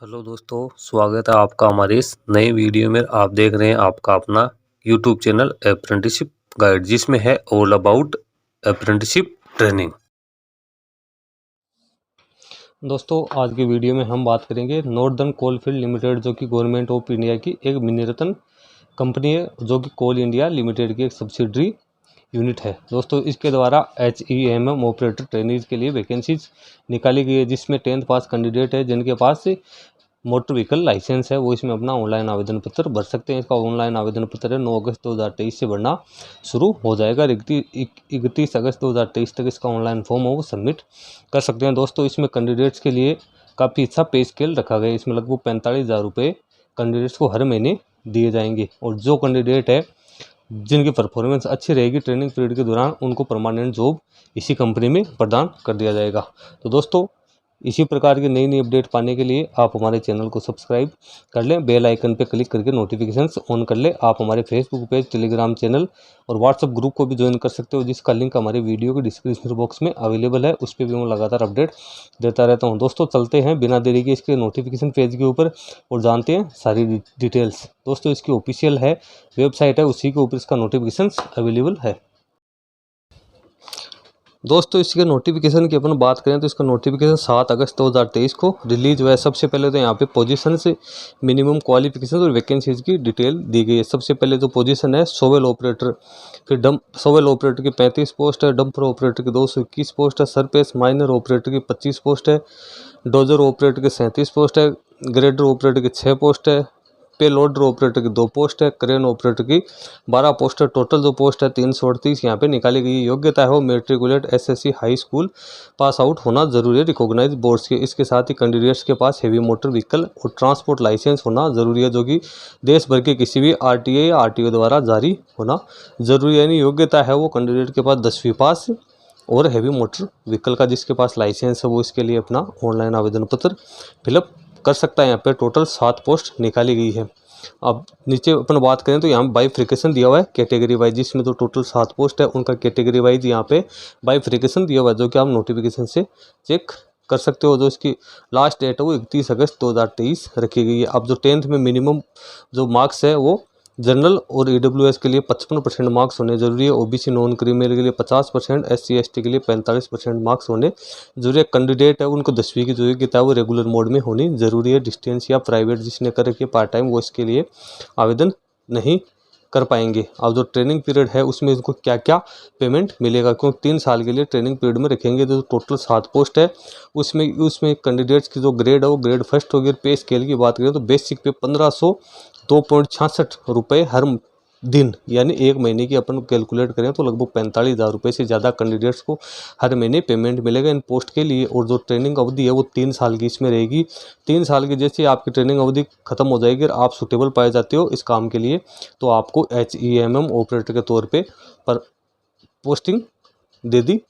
Hello दोस्तों, स्वागत है आपका हमारे इस नए वीडियो में। आप देख रहे हैं आपका अपना यूट्यूब चैनल अप्रेंटिसशिप गाइड, जिसमें है ऑल अबाउट अप्रेंटिसशिप ट्रेनिंग। दोस्तों आज की वीडियो में हम बात करेंगे नॉर्दर्न कोलफील्ड लिमिटेड, जो कि गवर्नमेंट ऑफ इंडिया की एक मिनी रत्न कंपनी है, जो कि कोल इंडिया लिमिटेड की एक सब्सिडरी यूनिट है। दोस्तों इसके द्वारा HEMM ऑपरेटर ट्रेनिंग के लिए वैकेंसीज निकाली गई है, जिसमें 10th पास कैंडिडेट है जिनके पास मोटर व्हीकल लाइसेंस है, वो इसमें अपना ऑनलाइन आवेदन पत्र भर सकते हैं। इसका ऑनलाइन आवेदन पत्र है 9 अगस्त 2023 से भरना शुरू हो जाएगा। 31 अगस्त 2023 तक इसका ऑनलाइन फॉर्म है वो सबमिट कर सकते हैं। दोस्तों इसमें कैंडिडेट्स के लिए काफ़ी अच्छा पे स्केल रखा गया है। इसमें लगभग 45,000 रुपये कैंडिडेट्स को हर महीने दिए जाएंगे, और जो कैंडिडेट है जिनकी परफॉर्मेंस अच्छी रहेगी ट्रेनिंग पीरियड के दौरान, उनको परमानेंट जॉब इसी कंपनी में प्रदान कर दिया जाएगा। तो दोस्तों इसी प्रकार की नई नई अपडेट पाने के लिए आप हमारे चैनल को सब्सक्राइब कर लें, बेल आइकन पर क्लिक करके नोटिफिकेशंस ऑन कर लें। आप हमारे फेसबुक पेज, टेलीग्राम चैनल और व्हाट्सएप ग्रुप को भी ज्वाइन कर सकते हो, जिसका लिंक हमारे वीडियो के डिस्क्रिप्शन बॉक्स में अवेलेबल है। उस पर भी मैं लगातार अपडेट देता रहता हूँ। दोस्तों चलते हैं बिना देरी के इसके नोटिफिकेशन पेज के ऊपर और जानते हैं सारी डिटेल्स। दोस्तों इसकी ऑफिशियल है वेबसाइट है, उसी के ऊपर इसका नोटिफिकेशन अवेलेबल है। दोस्तों इसके नोटिफिकेशन की अपन बात करें तो इसका नोटिफिकेशन 7 अगस्त 2023 को रिलीज हुआ है। सबसे पहले तो यहाँ पे पोजीशन से मिनिमम क्वालिफिकेशन और वैकेंसीज की डिटेल दी गई है। सबसे पहले तो पोजीशन है सोवेल ऑपरेटर, फिर सोवेल ऑपरेटर की 35 पोस्ट है, डंपर ऑपरेटर की 221 पोस्ट है, सरफेस माइनर ऑपरेटर की 25 पोस्ट है, डोजर ऑपरेटर की 37 पोस्ट है, ग्रेडर ऑपरेटर की 6 पोस्ट है, पे लोडर ऑपरेटर की 2 पोस्ट है, क्रेन ऑपरेटर की 12 पोस्ट है। टोटल जो पोस्ट है 338 यहाँ पे निकाली गई। योग्यता है वो matriculate SSC high school pass out होना जरूरी है रिकॉग्नाइज बोर्ड्स के। इसके साथ ही कैंडिडेट्स के पास हेवी मोटर व्हीकल और ट्रांसपोर्ट लाइसेंस होना जरूरी है, जो कि देश भर के किसी भी RTA या RTO द्वारा जारी होना जरूरी है। यानी योग्यता है वो कैंडिडेट के पास 10वीं पास और हैवी मोटर व्हीकल का जिसके पास लाइसेंस है वो इसके लिए अपना ऑनलाइन आवेदन पत्र फिलअप कर सकता है। यहाँ पे टोटल 7 पोस्ट निकाली गई है। अब नीचे अपन बात करें तो यहाँ बाइफ्रिकेशन दिया हुआ है कैटेगरी वाइज, जिसमें तो टोटल 7 पोस्ट है उनका कैटेगरी वाइज यहाँ पे बाइफ्रिकेशन दिया हुआ है, जो कि आप नोटिफिकेशन से चेक कर सकते हो। जो इसकी लास्ट डेट है वो 31 अगस्त 2023 रखी गई है। अब जो 10th में मिनिमम जो मार्क्स है वो जनरल और EWS के लिए 55% मार्क्स होने जरूरी है, OBC नॉन क्रीमियल के लिए 50%, SC ST के लिए 45% मार्क्स होने जरूरी है। कैंडिडेट है उनको 10वीं की जो योग्यता है वो रेगुलर मोड में होनी जरूरी है। डिस्टेंस या प्राइवेट जिसने कर रखी है पार्ट टाइम, वो इसके लिए आवेदन नहीं कर पाएंगे। अब जो ट्रेनिंग पीरियड है उसमें इनको क्या क्या पेमेंट मिलेगा, क्योंकि 3 साल के लिए ट्रेनिंग पीरियड में रखेंगे। तो टोटल 7 पोस्ट है, उसमें कैंडिडेट्स की जो ग्रेड है वो ग्रेड फर्स्ट होगी। पे स्केल की बात करें तो बेसिक पे 1502.66 रुपये हर दिन, यानी एक महीने की अपन कैलकुलेट करें तो लगभग 45,000 रुपये से ज़्यादा कैंडिडेट्स को हर महीने पेमेंट मिलेगा इन पोस्ट के लिए। और जो ट्रेनिंग अवधि है वो 3 साल की इसमें रहेगी। 3 साल की जैसे आपकी ट्रेनिंग अवधि खत्म हो जाएगी और आप सुटेबल पाए जाते हो इस काम के लिए, तो आपको HEMM ऑपरेटर के तौर पर पोस्टिंग दे दी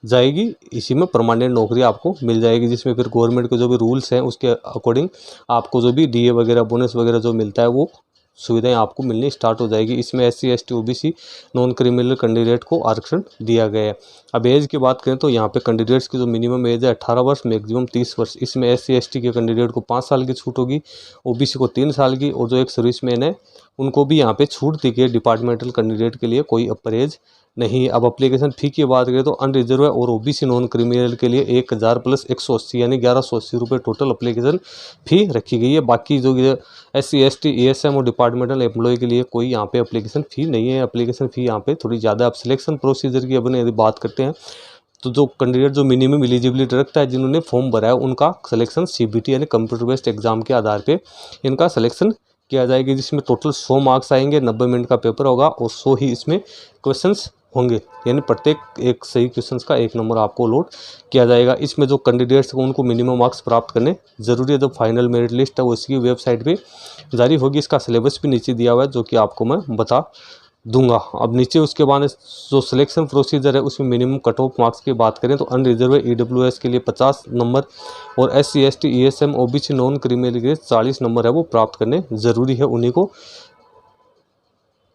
जाएगी। इसी में परमानेंट नौकरी आपको मिल जाएगी, जिसमें फिर गवर्नमेंट के जो भी रूल्स हैं उसके अकॉर्डिंग आपको जो भी DA वगैरह बोनस वगैरह जो मिलता है वो सुविधाएं आपको मिलनी स्टार्ट हो जाएगी। इसमें SC ST OBC non criminal candidate को आरक्षण दिया गया है। अब एज की बात करें तो यहाँ पे कैंडिडेट्स की जो मिनिमम एज है 18 वर्ष, मैक्सिमम 30 वर्ष। इसमें SC ST के कैंडिडेट को 5 साल की छूट होगी, OBC को 3 साल की, और जो एक सर्विसमैन है उनको भी यहाँ पे छूट दी गई है। डिपार्टमेंटल कैंडिडेट के लिए कोई अपर एज नहीं। अब एप्लीकेशन फ़ी की बात करें तो अनरिजर्व और OBC नॉन क्रिमिनल के लिए 1000 प्लस 180 यानी 1180 रुपये टोटल एप्लीकेशन फ़ी रखी गई है। बाकी जो SC ST ESM और डिपार्टमेंटल एम्प्लॉय के लिए कोई यहाँ पे एप्लीकेशन फ़ी नहीं है। एप्लीकेशन फ़ी यहाँ पे थोड़ी ज़्यादा। अब सिलेक्शन प्रोसीजर की अपन यदि बात करते हैं तो जो कैंडिडेट जो मिनिमम एलिजिबिलिटी रखता है, जिन्होंने फॉर्म भरा है, उनका सिलेक्शन CBT यानी कंप्यूटर बेस्ड एग्जाम के आधार पे इनका सिलेक्शन किया जाएगी, जिसमें टोटल 100 मार्क्स आएंगे, 90 मिनट का पेपर होगा और 100 ही इसमें क्वेश्चंस होंगे, यानी प्रत्येक एक सही क्वेश्चंस का 1 नंबर आपको अलॉट किया जाएगा। इसमें जो कैंडिडेट्स को उनको मिनिमम मार्क्स प्राप्त करने जरूरी है। जो फाइनल मेरिट लिस्ट है वो इसकी वेबसाइट पे जारी होगी। इसका सिलेबस भी नीचे दिया हुआ है, जो कि आपको मैं बता दूंगा। अब नीचे उसके बाद जो सिलेक्शन प्रोसीजर है उसमें मिनिमम कट ऑफ मार्क्स की बात करें तो अनरिजर्व EWS के लिए 50 नंबर और SC ST ESM OBC non criminal के लिए 40 नंबर है वो प्राप्त करने जरूरी है। उन्हीं को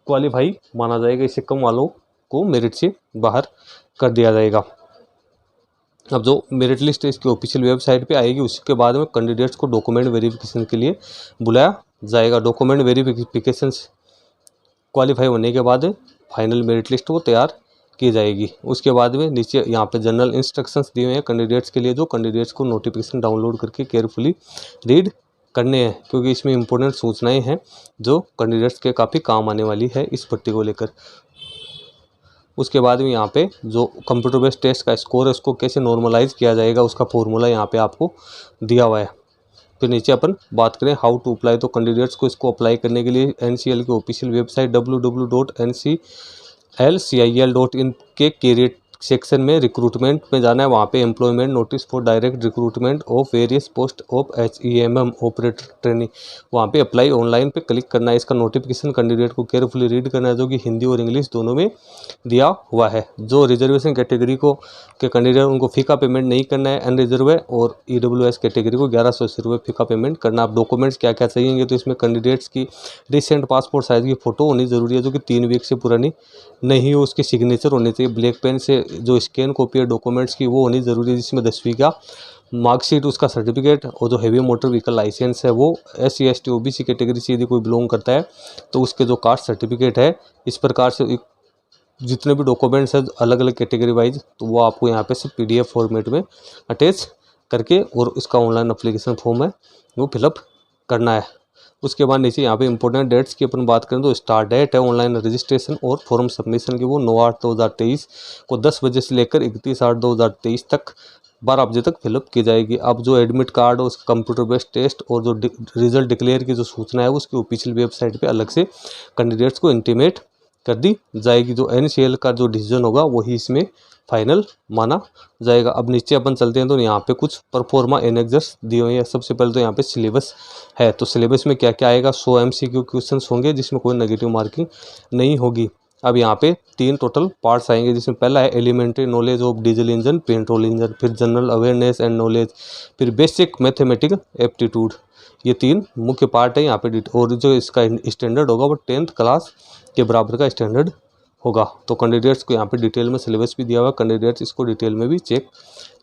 क्वालिफाई माना जाएगा, इससे कम वालों को मेरिट से बाहर कर दिया जाएगा। अब जो मेरिट लिस्ट है इसकी ऑफिशियल वेबसाइट पे आएगी। उसके बाद में कैंडिडेट्स को डॉक्यूमेंट वेरिफिकेशन के लिए बुलाया जाएगा। डॉक्यूमेंट वेरिफिकेशन क्वालिफाई होने के बाद फाइनल मेरिट लिस्ट वो तैयार की जाएगी। उसके बाद में नीचे यहाँ पे जनरल इंस्ट्रक्शंस दिए हुए हैं कैंडिडेट्स के लिए, जो कैंडिडेट्स को नोटिफिकेशन डाउनलोड करके केयरफुली रीड करने हैं, क्योंकि इसमें इंपॉर्टेंट सूचनाएं हैं जो कैंडिडेट्स के काफ़ी काम आने वाली है इस भर्ती को लेकर। उसके बाद में यहाँ पे जो कंप्यूटर बेस्ड टेस्ट का स्कोर है उसको कैसे नॉर्मलाइज किया जाएगा, उसका फॉर्मूला यहाँ पे आपको दिया हुआ है। फिर नीचे अपन बात करें हाउ टू अप्लाई, तो कैंडिडेट्स को इसको अप्लाई करने के लिए NCL की ऑफिशियल वेबसाइट www.ncil.in के कैरियर सेक्शन में रिक्रूटमेंट में जाना है। वहाँ पे employment notice for direct recruitment of various post of HEMM operator training, वहाँ पे अप्लाई ऑनलाइन पे क्लिक करना है। इसका नोटिफिकेशन कैंडिडेट को केयरफुली रीड करना है, जो कि हिंदी और इंग्लिश दोनों में दिया हुआ है। जो रिजर्वेशन कैटेगरी को के कैंडिडेट उनको फ़ीका पेमेंट नहीं करना है, अनरिजर्व है, और EWS कैटेगरी को 1180 रुपये फ़ीका पेमेंट करना। आप डॉक्यूमेंट्स क्या क्या चाहिए, तो इसमें कैंडिडेट्स की रिसेंट पासपोर्ट साइज़ की फ़ोटो होनी ज़रूरी है, जो कि 3 वीक से पुरानी नहीं हो। उसकी सिग्नेचर होनी चाहिए ब्लैक पेन से, जो स्कैन कॉपी है डॉक्यूमेंट्स की वो होनी ज़रूरी है, जिसमें 10वीं का मार्कशीट, उसका सर्टिफिकेट, और जो हैवी मोटर व्हीकल लाइसेंस है वो SC ST OBC कैटेगरी से यदि कोई बिलोंग करता है तो उसके जो कास्ट सर्टिफिकेट है। इस प्रकार से जितने भी डॉक्यूमेंट्स हैं अलग अलग कैटेगरी वाइज, तो वो आपको यहाँ पे सिर्फ PDF फॉर्मेट में अटैच करके, और इसका ऑनलाइन अप्लीकेशन फॉर्म है वो फिलअप करना है। उसके बाद नीचे यहाँ पे इंपॉर्टेंट डेट्स की अपन बात करें तो स्टार्ट डेट है ऑनलाइन रजिस्ट्रेशन और फॉर्म सबमिशन की, वो 9/8/2023 को 10 बजे से लेकर 31/8/2023 तक 12 बजे तक फिलअप की जाएगी। अब जो एडमिट कार्ड और उसका कंप्यूटर बेस्ड टेस्ट और जो रिजल्ट डिक्लेयर की जो सूचना है उसकी ऑफिशियल वेबसाइट पे अलग से कैंडिडेट्स को इंटीमेट कर दी जाएगी। जो NCL का जो डिसीजन होगा वही इसमें फाइनल माना जाएगा। अब नीचे अपन चलते हैं तो यहाँ पे कुछ परफॉर्मा एनेक्सर्स दिए हुए हैं। सबसे पहले तो यहाँ पे सिलेबस है, तो सिलेबस में क्या क्या आएगा, 100 MCQ क्वेश्चंस होंगे जिसमें कोई नेगेटिव मार्किंग नहीं होगी। अब यहाँ पे 3 टोटल पार्ट्स आएंगे, जिसमें पहला है elementary knowledge of diesel engine petrol engine, फिर जनरल अवेयरनेस एंड नॉलेज, फिर बेसिक मैथमेटिकल एप्टीट्यूड। ये 3 मुख्य पार्ट है यहाँ पे। और जो इसका स्टैंडर्ड होगा वो 10th क्लास के बराबर का स्टैंडर्ड होगा। तो कैंडिडेट्स को यहाँ पे डिटेल में सिलेबस भी दिया हुआ है, कैंडिडेट्स इसको डिटेल में भी चेक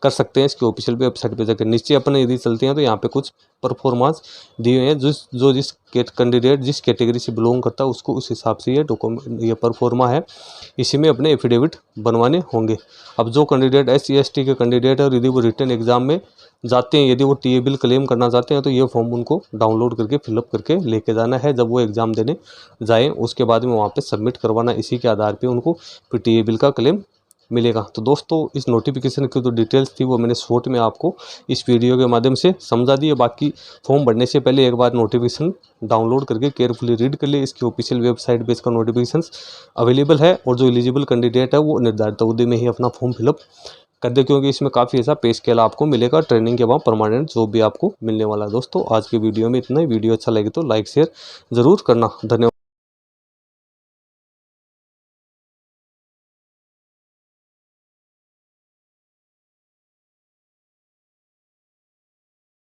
कर सकते हैं इसकी ऑफिशियल वेबसाइट पे जाकर। नीचे अपन यदि चलते हैं तो यहाँ पे कुछ परफॉर्मेंस दिए हुए हैं, जिस कैंडिडेट जिस कैटेगरी से बिलोंग करता है उसको उस हिसाब से ये परफॉर्मा है, इसी में अपने एफिडेविट बनवाने होंगे। अब जो कैंडिडेट SC ST के कैंडिडेट है और यदि वो रिटन एग्जाम में जाते हैं, यदि वो TA बिल क्लेम करना चाहते हैं तो ये फॉर्म उनको डाउनलोड करके फिलअप करके लेके जाना है। जब वो एग्ज़ाम देने जाएँ उसके बाद में वहाँ पे सबमिट करवाना, इसी के आधार पे उनको फिर TA बिल का क्लेम मिलेगा। तो दोस्तों इस नोटिफिकेशन की जो डिटेल्स थी वो मैंने शॉर्ट में आपको इस वीडियो के माध्यम से समझा दी है। बाकी फॉर्म भरने से पहले एक बार नोटिफिकेशन डाउनलोड करके केयरफुली रीड कर लिए। इसकी ऑफिशियल वेबसाइट पे इसका नोटिफिकेशन अवेलेबल है, और जो एलिजिबल कैंडिडेट है वो निर्धारित अवधि में ही अपना फॉर्म फिलअप कर दे, क्योंकि इसमें काफ़ी ऐसा पे स्केल आपको मिलेगा। ट्रेनिंग के बाद परमानेंट जॉब भी आपको मिलने वाला है। दोस्तों आज की वीडियो में इतना ही। वीडियो अच्छा लगे तो लाइक शेयर ज़रूर करना। धन्यवाद।